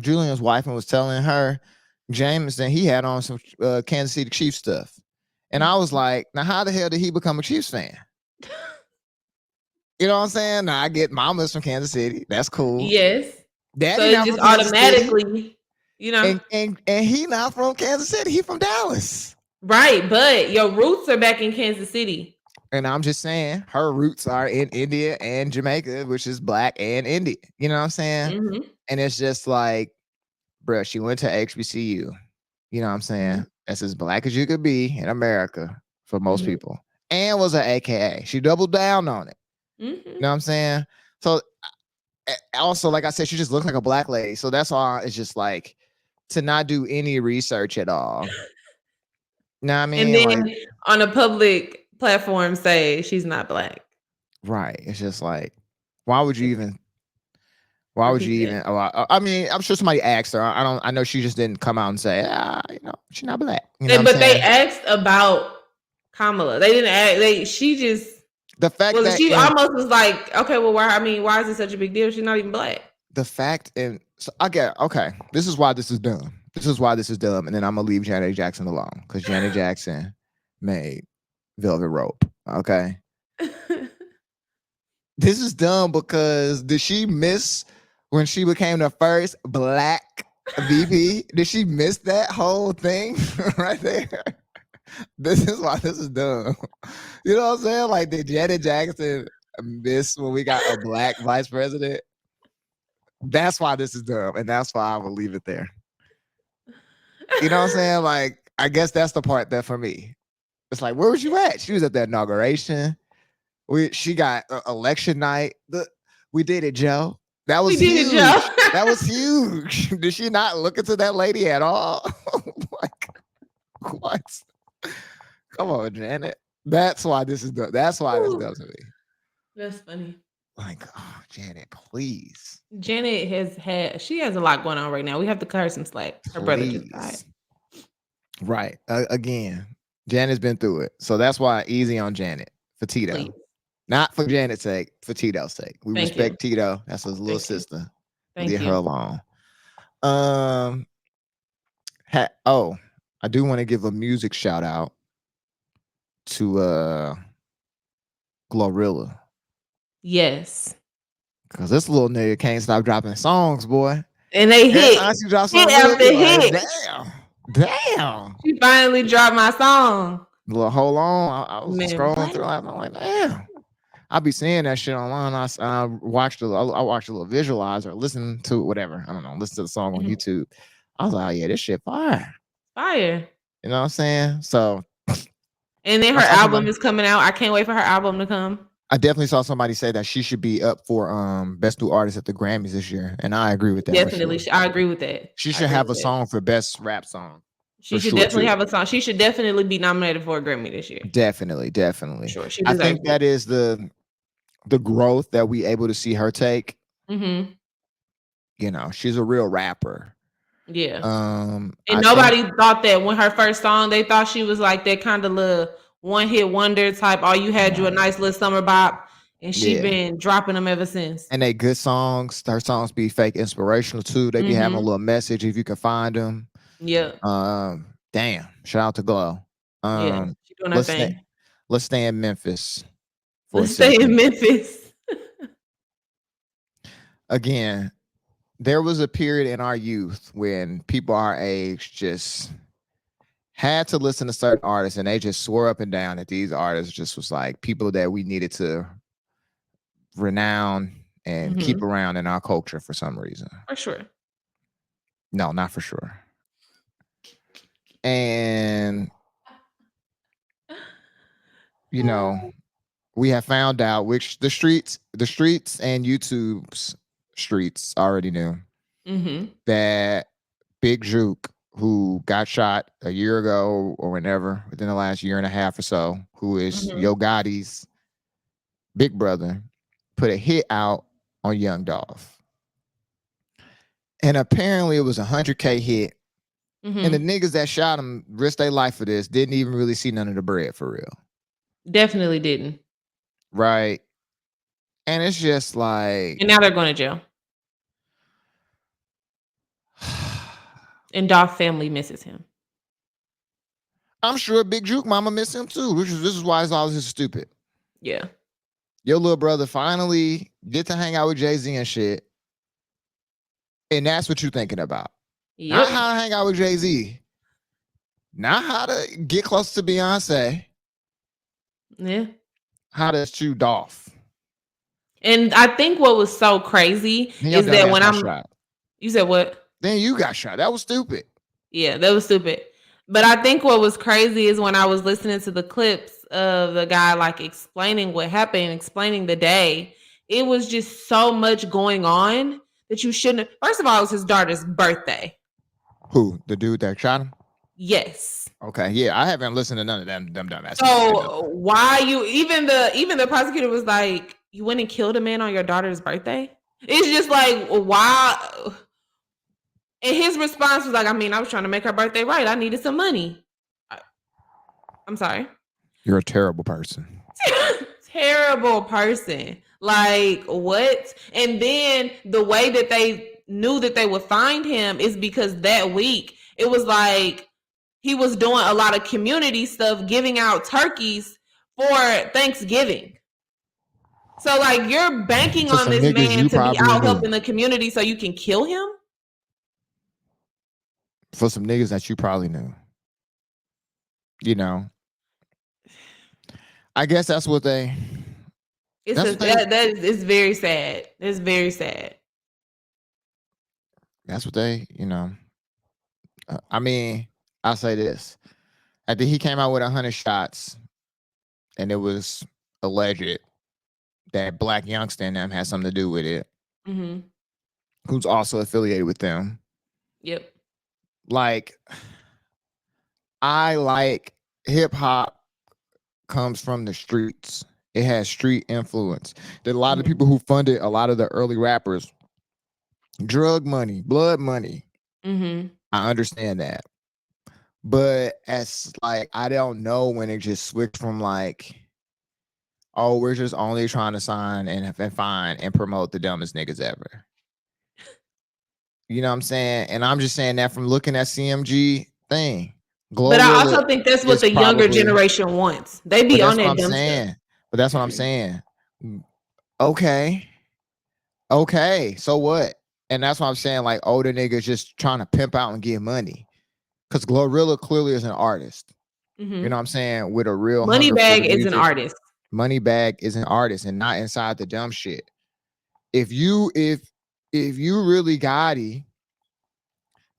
Julian's wife and was telling her Jameson he had on some Kansas City Chiefs stuff. And I was like, now how the hell did he become a Chiefs fan? You know what I'm saying? Now I get mama's from Kansas City. That's cool. Yes. So Daddy it's not just from Kansas City. automatically, And he not from Kansas City. He from Dallas. right. But your roots are back in Kansas City. And I'm just saying her roots are in India and Jamaica, which is black and Indian. You know what I'm saying? Mm-hmm. And it's just like, bro, she went to HBCU. You know what I'm saying? Mm-hmm. That's as black as you could be in America for most Mm-hmm. people. And was an AKA. She doubled down on it. Mm-hmm. You know what I'm saying? So also, like I said, she just looked like a black lady. So that's why it's just like to not do any research at all. You know what I And mean? then Like, on a public platform say she's not black. right. It's just like, why would you even Repeat that. I mean, I'm sure somebody asked her. I know she just didn't come out and say, she's not black. You know what I'm But they saying? asked about Kamala. They didn't ask. She just The fact that she almost was like, okay, well, why? I mean, why is it such a big deal? She's not even black. the fact, and so I get okay. This is why this is dumb. This is why this is dumb, and then I'm gonna leave Janet Jackson alone because Janet Jackson made Velvet Rope. Okay, this is dumb because did she miss when she became the first black VP? Did she miss that whole thing right there? This is why this is dumb. You know what I'm saying? Like, did Janet Jackson miss when we got a black vice president? That's why this is dumb, and that's why I will leave it there. You know what I'm saying? Like, I guess that's the part that for me, it's like, where was you at? She was at the inauguration. She got election night. We did it, Joe. That was huge. That was huge. Did she not look into that lady at all? Like, what? Come on, Janet. That's why this is dumb. That's why this does to me. That's funny. Like, oh, Janet, please. Janet she has a lot going on right now. We have to cut her some slack. Her brother just died. Right. Again, Janet's been through it. So that's why easy on Janet for Tito. Please. Not for Janet's sake, for Tito's sake. We respect Tito. That's his little sister. Leave her alone. I do want to give a music shout out to Glorilla. Yes. Because this little nigga can't stop dropping songs, boy. And they hit. Hit after hit. Damn. She finally dropped my song. Well, hold on. I was scrolling through. I'm like, damn. I be seeing that shit online. I watched a little visualizer, listen to it, whatever. I don't know. Listen to the song on YouTube. I was like, oh, yeah, this shit fire. Fire. You know what I'm saying? So. And then her album is coming out. I can't wait for her album to come. I definitely saw somebody say that she should be up for Best New Artist at the Grammys this year, and I agree with that. Definitely, I agree with that. She should have a song for Best Rap Song. She should definitely have a song. She should definitely be nominated for a Grammy this year. Definitely. Sure, I think that is the growth that we able to see her take. Mm-hmm. You know, she's a real rapper. Yeah. And nobody thought that when her first song, they thought she was like that kind of little one-hit wonder type. All you had you a nice little summer bop, and she been dropping them ever since. And they good songs. Her songs be fake inspirational too. They be having a little message if you can find them. Yeah. Damn. Shout out to Glow. Yeah, she doing her thing. Let's stay in Memphis. Again, there was a period in our youth when people our age just had to listen to certain artists, and they just swore up and down that these artists just was like people that we needed to renown and keep around in our culture for some reason. For sure. No, not for sure. And you know, we have found out, which the streets and YouTube's streets already knew, that Big Juke, who got shot a year ago or whenever, within the last year and a half or so, who is Yo Gotti's big brother, put a hit out on Young Dolph. And apparently it was 100K hit. And the niggas that shot him risked their life for this didn't even really see none of the bread for real. Definitely didn't. Right. And it's just like. And now they're going to jail. And Dolph family misses him. I'm sure Big Juke mama miss him too. This is why it's all this stupid. Yeah. Your little brother finally get to hang out with Jay-Z and shit. And that's what you're thinking about. Yep. Not how to hang out with Jay-Z. Not how to get close to Beyonce. Yeah. How to shoot Dolph. And I think what was so crazy is that when shot. You said what? Then you got shot. That was stupid. Yeah, that was stupid. But I think what was crazy is when I was listening to the clips of the guy like explaining what happened, explaining the day, it was just so much going on that you shouldn't. First of all, it was his daughter's birthday. Who? The dude that shot him? Yes. Okay. Yeah, I haven't listened to none of them dumbasses. So why you even the prosecutor was like, you went and killed a man on your daughter's birthday? It's just like, why? And his response was like, I mean, I was trying to make her birthday right. I needed some money. I'm sorry. You're a terrible person. Terrible person. Like, what? And then the way that they knew that they would find him is because that week it was like he was doing a lot of community stuff, giving out turkeys for Thanksgiving. So, like, you're banking To on some this niggas man you to be probably out knew. helping the community so you can kill him? For some niggas that you probably knew. You know. I guess that's what they It's that's a what they it's very sad. It's very sad. that's what they, you know. I mean, I'll say this. After he came out with 100 shots and it was alleged that Black Youngster and them had something to do with it, Mm-hmm. who's also affiliated with them. Yep. Like, I like hip hop comes from the streets. It has street influence. There are a lot of Mm-hmm. people who funded a lot of the early rappers, drug money, blood money. Mm-hmm. I understand that. But as like, I don't know when it just switched from like, oh, we're just only trying to sign and find and promote the dumbest niggas ever. You know what I'm saying? And I'm just saying that from looking at CMG thing. But I Glorilla also think that's what is the younger probably, generation wants. They but be on that's what that I'm dumb stuff. saying. But that's what I'm saying. Okay. Okay. So what? And that's what I'm saying. Like older niggas just trying to pimp out and get money. Because Glorilla clearly is an artist. You know Mm-hmm. what I'm saying? With a real hunger for Moneybag the is an music. artist. Moneybag is an artist and not inside the dumb shit. If you really Gotti,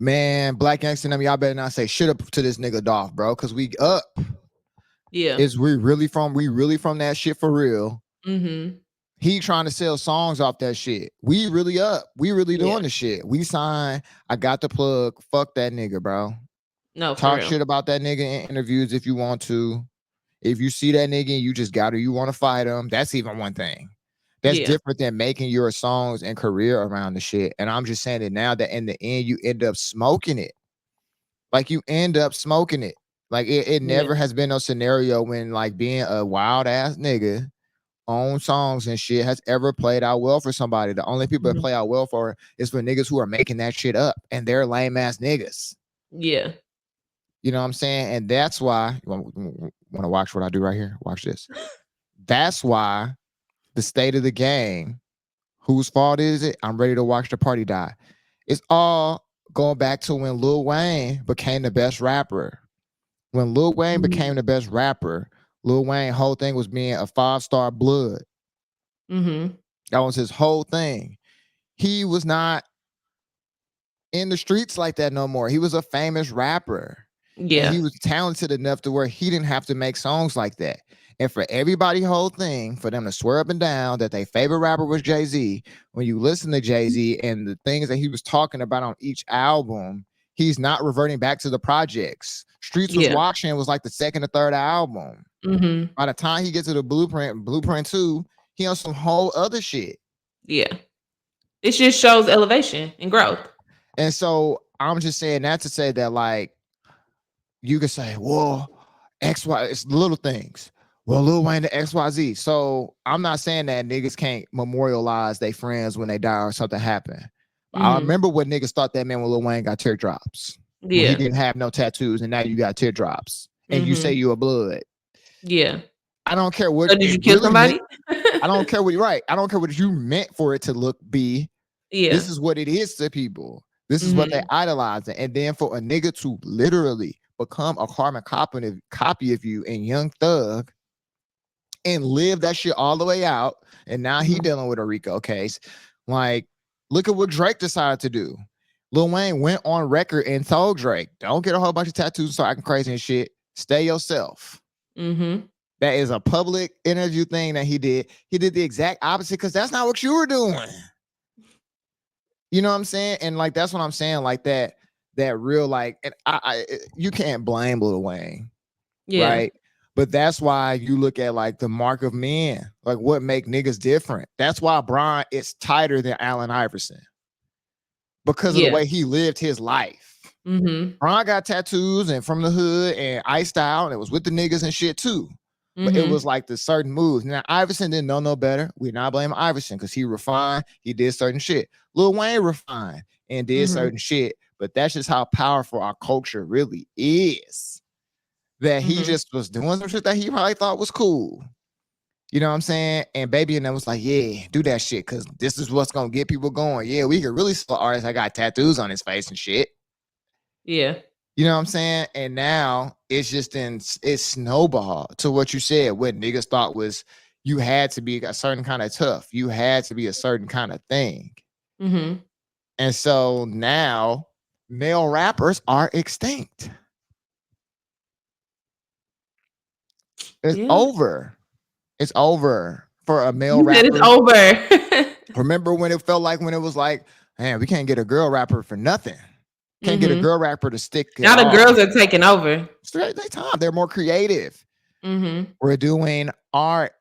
man, Black Gangsta and them, y'all better not say shit up to this nigga Dolph, bro. Cause we up. Yeah. Is we really from that shit for real. Mm-hmm. He trying to sell songs off that shit. We really up. We really Yeah. doing the shit. We signed. I got the plug. Fuck that nigga, bro. No, for Talk real. shit about that nigga in interviews if you want to. If you see that nigga and you just got to, you want to fight him, that's even one thing. That's Yeah. different than making your songs and career around the shit. And I'm just saying it now that in the end, you end up smoking it. Like you end up smoking it. Like it Yeah. never has been no scenario when like being a wild ass nigga on songs and shit has ever played out well for somebody. The only people that Mm-hmm. play out well for is for niggas who are making that shit up and they're lame ass niggas. Yeah. You know what I'm saying? And that's why you want to watch what I do right here? Watch this. That's why the state of the game, whose fault is it? I'm ready to watch the party die. It's all going back to when Lil Wayne became the best rapper. When Lil Wayne Mm-hmm. became the best rapper, Lil Wayne whole thing was being a 5-star blood. Mm-hmm. That was his whole thing. He was not in the streets like that no more. He was a famous rapper. And Yeah. he was talented enough to where he didn't have to make songs like that. And for everybody whole thing, for them to swear up and down that their favorite rapper was Jay-Z, when you listen to Jay-Z and the things that he was talking about on each album, he's not reverting back to the projects. Streets was Yeah. watching was like the second or third album. Mm-hmm. By the time he gets to the Blueprint 2, he on some whole other shit. Yeah. It just shows elevation and growth. And so I'm just saying that to say that, like, you could say, well, XY, it's little things. Well, Lil Wayne to XYZ. So I'm not saying that niggas can't memorialize their friends when they die or something happen. But I Mm-hmm. remember when niggas thought that man when Lil Wayne got teardrops. When he Yeah. didn't have no tattoos and now you got teardrops. And you say Mm-hmm. you a blood. Yeah. I don't care what So did it you kill really meant. somebody? I don't care what you right. I don't care what you meant for it to look be. Yeah. This is what it is to people. This is what they Mm-hmm. idolize. And then for a nigga to literally become a carbon copy of you in Young Thug and live that shit all the way out. And now he Mm-hmm. dealing with a Rico case. Like, look at what Drake decided to do. Lil Wayne went on record and told Drake, don't get a whole bunch of tattoos so acting crazy and shit. Stay yourself. Mm-hmm. That is a public interview thing that he did. He did the exact opposite because that's not what you were doing. You know what I'm saying? And like that's what I'm saying. Like that real like, and you can't blame Lil Wayne, Yeah. right? But that's why you look at like the mark of men, like what make niggas different. That's why Brian is tighter than Allen Iverson because of the Yeah. way he lived his life. Mm-hmm. Brian got tattoos and from the hood and iced out and it was with the niggas and shit too. But it Mm-hmm. was like the certain moves. Now Iverson didn't know no better. We're not blaming Iverson because he refined, he did certain shit. Lil Wayne refined and did Mm-hmm. certain shit. But that's just how powerful our culture really is. That he Mm-hmm. just was doing some shit that he probably thought was cool. You know what I'm saying? And Baby and them was like, yeah, do that shit because this is what's gonna get people going. Yeah, we could really sell artists that got tattoos on his face and shit. Yeah. You know what I'm saying? And now it's snowballed to what you said. What niggas thought was you had to be a certain kind of tough. You had to be a certain kind of thing. Mm-hmm. And so now male rappers are extinct. It's Yeah. over. It's over for a male You said it's rapper. over. Remember when it felt like when it was like, man, we can't get a girl rapper for nothing. Can't get a Mm-hmm. girl rapper to stick at Now the all. girls are taking over. It's their time. They're more creative. Mm-hmm. We're doing art.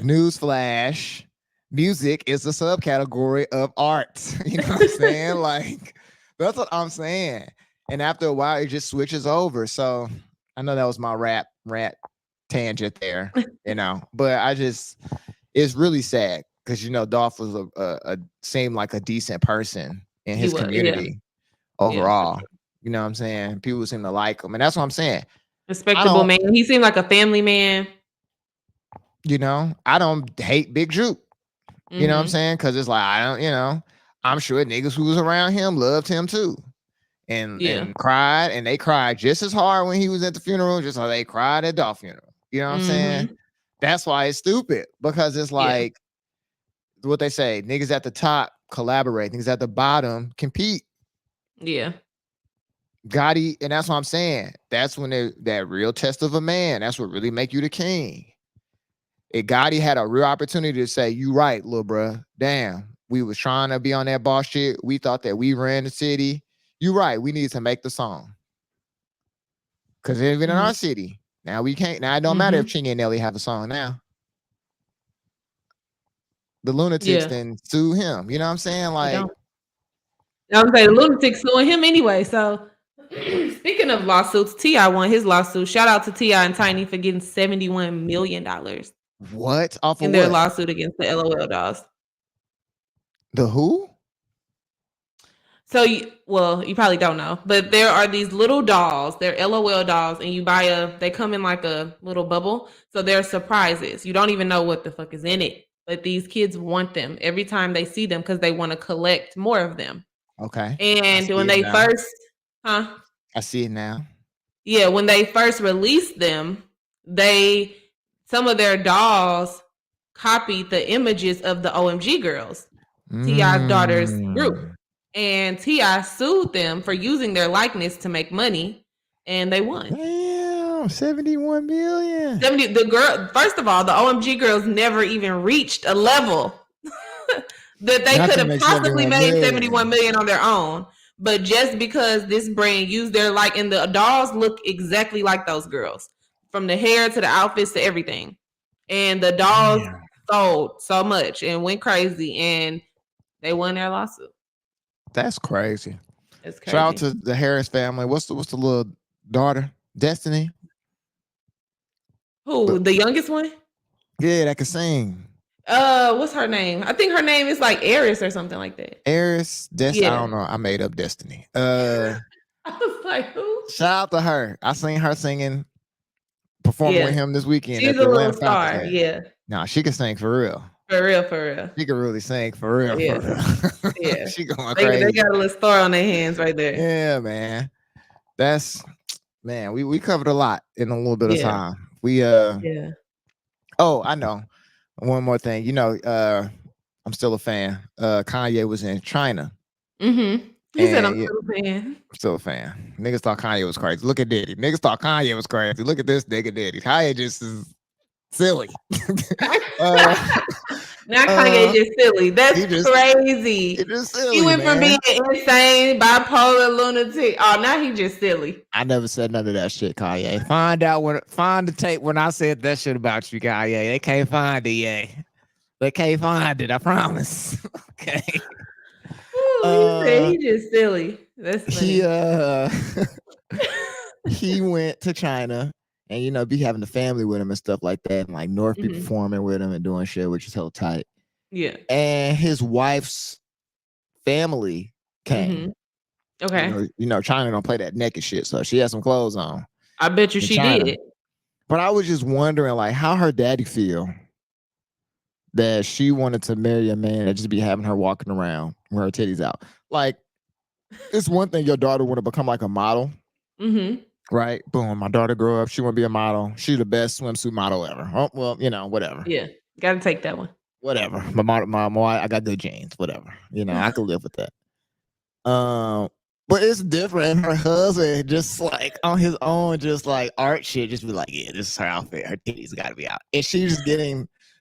Newsflash. Music is a subcategory of art. You know what I'm saying? Like, that's what I'm saying. And after a while, it just switches over. So I know that was my rap tangent there, but it's really sad because Dolph was a seemed like a decent person in He his was, yeah. community Yeah, for overall. sure. You know what I'm saying? People seem to like him, and that's what I'm saying. I Respectable don't, man. He seemed like a family man. I don't hate Big Juke. You know what I'm Mm-hmm. saying? Because it's like I don't. I'm sure niggas who was around him loved him too, and Yeah. cried, and they cried just as hard when he was at the funeral, just like they cried at Dolph funeral. You know what I'm saying? Mm-hmm. That's why it's stupid because it's Yeah. like what they say: niggas at the top collaborate, niggas at the bottom compete. Yeah. Gotti, and that's what I'm saying. That's when that real test of a man. That's what really make you the king. If Gotti had a real opportunity to say, "You right, little bruh. Damn, we was trying to be on that boss shit. We thought that we ran the city. You right. We need to make the song because even in Mm-hmm. our city now we can't. Now it don't matter if Mm-hmm. Chingy and Nelly have a song now. The Lunatics Yeah. then sue him. You know what I'm saying? I Like, don't. I was saying the lunatic suing him anyway. So speaking of lawsuits, T.I. won his lawsuit. Shout out to T.I. and Tiny for getting $71 million what off of in their what? lawsuit against the LOL dolls. The who? So, you probably don't know, but there are these little dolls. They're LOL dolls, and they come in like a little bubble. So they're surprises. You don't even know what the fuck is in it, but these kids want them every time they see them because they want to collect more of them. Okay, I And when see it they now. first, huh? I see it now. Yeah, when they first released them, some of their dolls copied the images of the OMG girls, T.I.'s daughter's group. Mm. And T.I. sued them for using their likeness to make money, and they won. Damn, 71 million. First of all, the OMG girls never even reached a level that they Not could to have make possibly 71 made 71 million. million on their own. But just because this brand used their and the dolls look exactly like those girls, from the hair to the outfits to everything. And the dolls Damn. sold so much and went crazy, and they won their lawsuit. That's crazy. It's Shout out crazy. to the Harris family. What's the little daughter? Destiny? Who, the youngest one? Yeah, that can sing. What's her name? I think her name is like Eris or something like that. Eris, I Yeah. don't know. I made up Destiny. I was like, who? Shout out to her. I seen her singing, performing with Yeah. him this weekend She's at a the little Atlanta Falcons star. game. Yeah. No, she can sing for real. For real, for real. She can really sing for real. Yeah. For real. Yeah. She going They crazy. got a little star on their hands right there. Yeah, man. That's we covered a lot in a little bit of time. Yeah. Oh, I know. One more thing. I'm still a fan. Kanye was in China. Mm-hmm. He said I'm Yeah, still a fan. I'm still a fan. Niggas thought Kanye was crazy. Look at Diddy. Niggas thought Kanye was crazy. Look at this nigga Diddy. Kanye just is silly. Now Kanye just silly. That's crazy. He just silly, He went man. from being insane, bipolar, lunatic. Oh, now he just silly. I never said none of that shit, Kanye. Find the tape when I said that shit about you, Kanye. They can't find it, yeah. They can't find it, I promise. Okay. Ooh, he said he just silly. That's funny. He went to China and be having the family with him and stuff like that, and like North be Mhm. performing with him and doing shit, which is hella tight. Yeah. And his wife's family came. Mhm. Okay. China don't play that naked shit, so she had some clothes on I bet you in she China. did. But I was just wondering, like, how her daddy feel that she wanted to marry a man that just be having her walking around with her titties out. Like, it's one thing your daughter want to become like a model, Mhm. right? Boom, my daughter grew up. She want to be a model. She the best swimsuit model ever. Oh well, whatever, Yeah. Got to take that one. whatever. I got good genes. Whatever, I could live with that. But it's different. Her husband just like on his own, just like art shit, just be like, yeah, this is her outfit. Her titties got to be out, and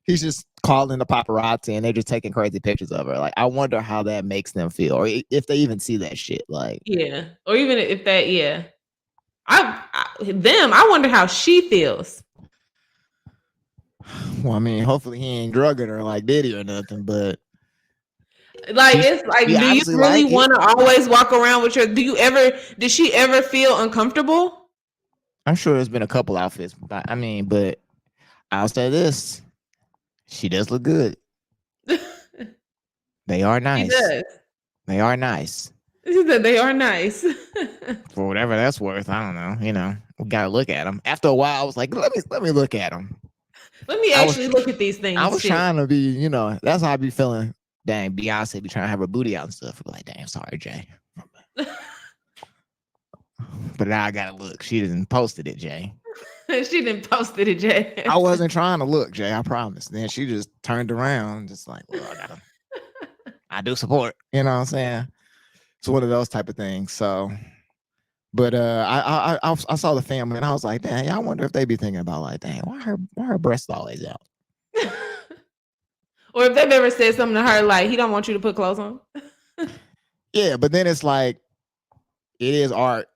he's just calling the paparazzi, and they're just taking crazy pictures of her. Like, I wonder how that makes them feel, or if they even see that shit. Like, Yeah. Or even if that, yeah. I wonder how she feels. well, I mean, hopefully he ain't drugging her like Diddy or nothing, but Like she it's like, she do you obviously really like it. want to always walk around with your? Did she ever feel uncomfortable? I'm sure there's been a couple outfits, but but I'll say this: she does look good. They are She nice. does. They are nice. She said they are nice. For whatever that's worth. I don't know. We gotta look at them. After a while, I was like, let me look at them. Let me I was actually look at these I things. was Shit. trying to be, that's how I be feeling. Dang, Beyonce be trying to have her booty out and stuff. I'm like, damn, sorry, Jay. But now I gotta look. She didn't posted it, Jay. She didn't post it, Jay. I wasn't trying to look, Jay. I promise. Then she just turned around, just like, well, I do support. You know what I'm saying? It's one of those type of things. So, but I saw the family and I was like, dang, I wonder if they be thinking about like, dang, why her breasts always out? Or if they've ever said something to her like, he don't want you to put clothes on. Yeah, but then it's like, it is art.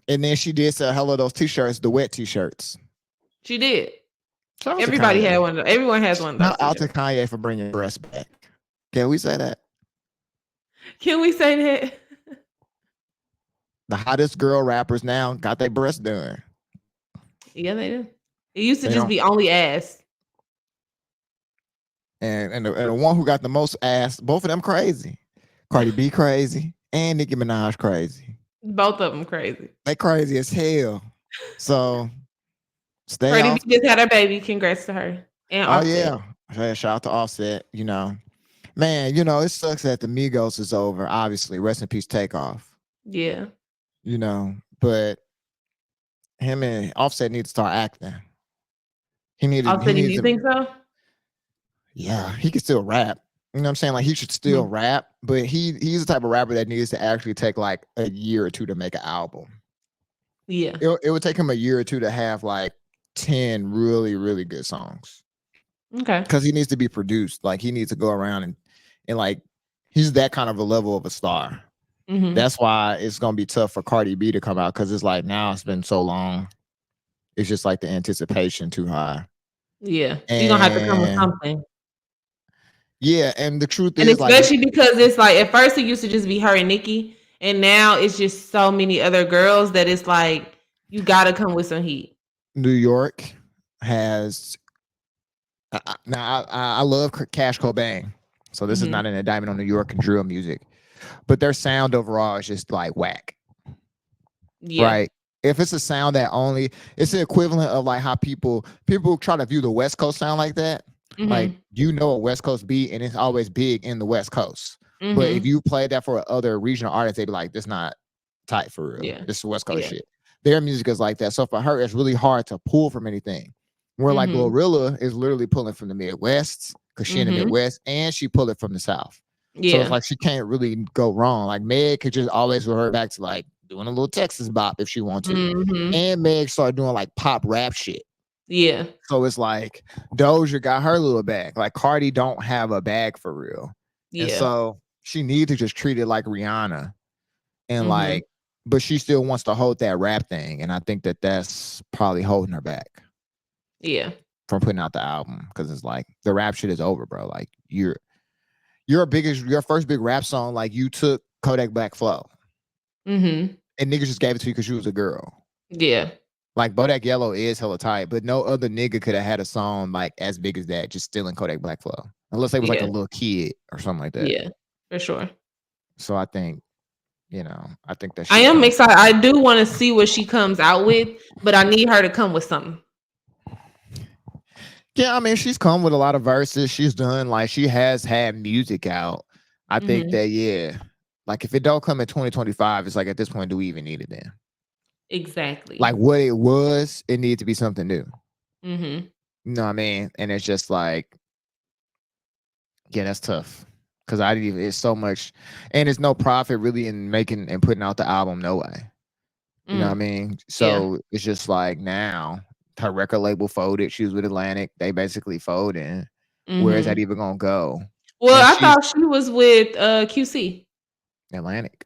And then she did sell hell of those t-shirts, the wet t-shirts. She did. Shout out to Everybody had Kanye. one. Everyone has one of those. Shout out to Kanye for bringing breasts back. Can we say that? Can we say that? The hottest girl rappers now got their breasts done. Yeah, they do. It used to They just don't. be only ass. And the one who got the most ass, both of them crazy. Cardi B crazy and Nicki Minaj crazy. Both of them crazy. They crazy as hell. So stay Cardi B off. just had her baby. Congrats to her and Oh Offset. yeah. Hey, shout out to Offset. Man, it sucks that the Migos is over. Obviously, rest in peace, Takeoff. Yeah. But him and Offset need to start acting. He Offset, do needs you to. think so? Yeah, he can still rap. You know what I'm saying? Like, he should still Mhm. rap, but he's the type of rapper that needs to actually take like a year or two to make an album. Yeah. It would take him a year or two to have like 10 really, really good songs. Okay. Because he needs to be produced. Like, he needs to go around and like, he's that kind of a level of a star. Mm-hmm. That's why it's gonna be tough for Cardi B to come out, because it's like, now it's been so long. It's just like the anticipation too high. Yeah. She's gonna have to come with And something. yeah, and the truth And is, like, especially because it's like at first it used to just be her and Nicki, and now it's just so many other girls that it's like you gotta come with some heat. New York has now I love Cash Cobain, so this is Mm-hmm. not an indictment on New York and drill music, but their sound overall is just like whack, Yeah. right? If it's a sound that only, it's the equivalent of like how people try to view the West Coast sound like that. Like, Mm-hmm. a West Coast beat and it's always big in the West Coast. But if Mm-hmm. you play that for other regional artists, they'd be like, this not tight for real. Yeah. This is West Coast Yeah. shit. Their music is like that. So for her, it's really hard to pull from anything. Where like Mm-hmm. Glorilla is literally pulling from the Midwest, because she in the Mm-hmm. Midwest, and she pull it from the South. So it's Yeah. like she can't really go wrong. Like, Meg could just always revert back to like doing a little Texas bop if she want to. Mm-hmm. And Meg started doing like pop rap shit. Yeah. So it's like Doja got her little bag. Like, Cardi don't have a bag for real. And Yeah. so she needs to just treat it like Rihanna. And Mm-hmm. like, but she still wants to hold that rap thing. And I think that that's probably holding her back Yeah. from putting out the album, because it's like the rap shit is over, bro. Like, your first big rap song, like, you took Kodak Black flow Mm-hmm. and niggas just gave it to you because you was a girl. Yeah. Like Bodak Yellow is hella tight, but no other nigga could have had a song like as big as that, just stealing Kodak Black flow. Unless they was like a Yeah, little kid or something like that. yeah, for sure. So I think, I think that I shit am come. excited. I do want to see what she comes out with, but I need her to come with something. Yeah, I mean, she's come with a lot of verses. She's done like she has had music out. I think Hmm. that like if it don't come in 2025, it's like at this point, do we even need it then? Like Exactly. what it was, it needs to be something new. Hmm. You know what I mean? And it's just like, yeah, that's tough. Cause I didn't even it's so much and there's no profit really in making and putting out the album, no way. You know what I Mm. mean? Yeah. So it's just like now her record label folded. She was with Atlantic. They basically folded. Where is that Hmm. even gonna go? Well, And I she's thought she was with QC. Atlantic.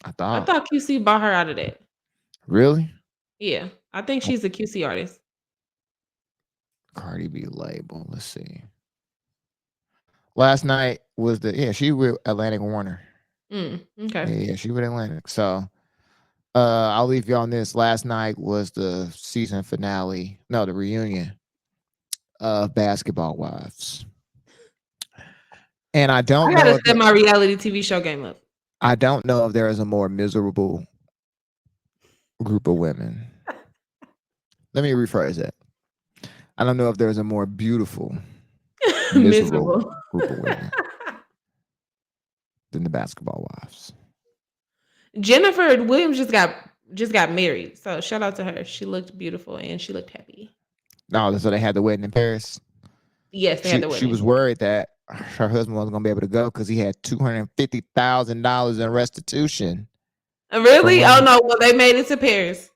I I thought. thought QC bought her out of that. Really? Yeah, I think Oh, she's a QC artist. Cardi B label. Let's see. Last night was she with Atlantic Warner. Okay. Yeah, she with Atlantic. So I'll leave you on this. Last night was the season finale. No, the reunion of Basketball Wives. And I I don't know gotta if set my reality TV show game up. there is a more miserable group of women. Let me rephrase that. I don't know if there's a more beautiful, miserable Miserable. group of women than the Basketball Wives. Jennifer Williams just got married, so shout out to her. She looked beautiful and she looked happy. No, so they had the wedding in Paris. Yes, they had She the she wedding. was worried that her husband wasn't gonna be able to go because he had $250,000 in restitution from Really? Oh when no! Well, they made it to Paris.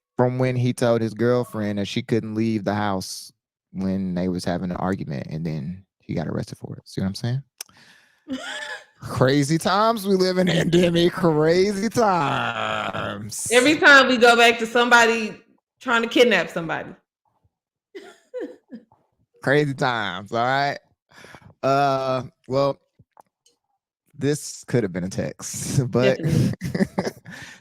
he told his girlfriend that she couldn't leave the house when they was having an argument, and then he got arrested for it. See what I'm saying? Crazy times we live in, Demi. Crazy times. Every time we go back to somebody trying to kidnap somebody. Crazy times. All right. Well, this could have been a text, but Definitely.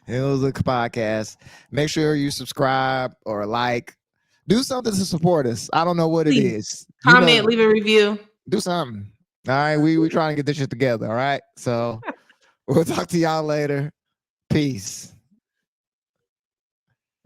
it was a podcast. Make sure you subscribe or like. Do something to support us. I don't know what it Please is. comment, leave a review. Do something. All right. We trying to get this shit together. All right. So we'll talk to y'all later. Peace.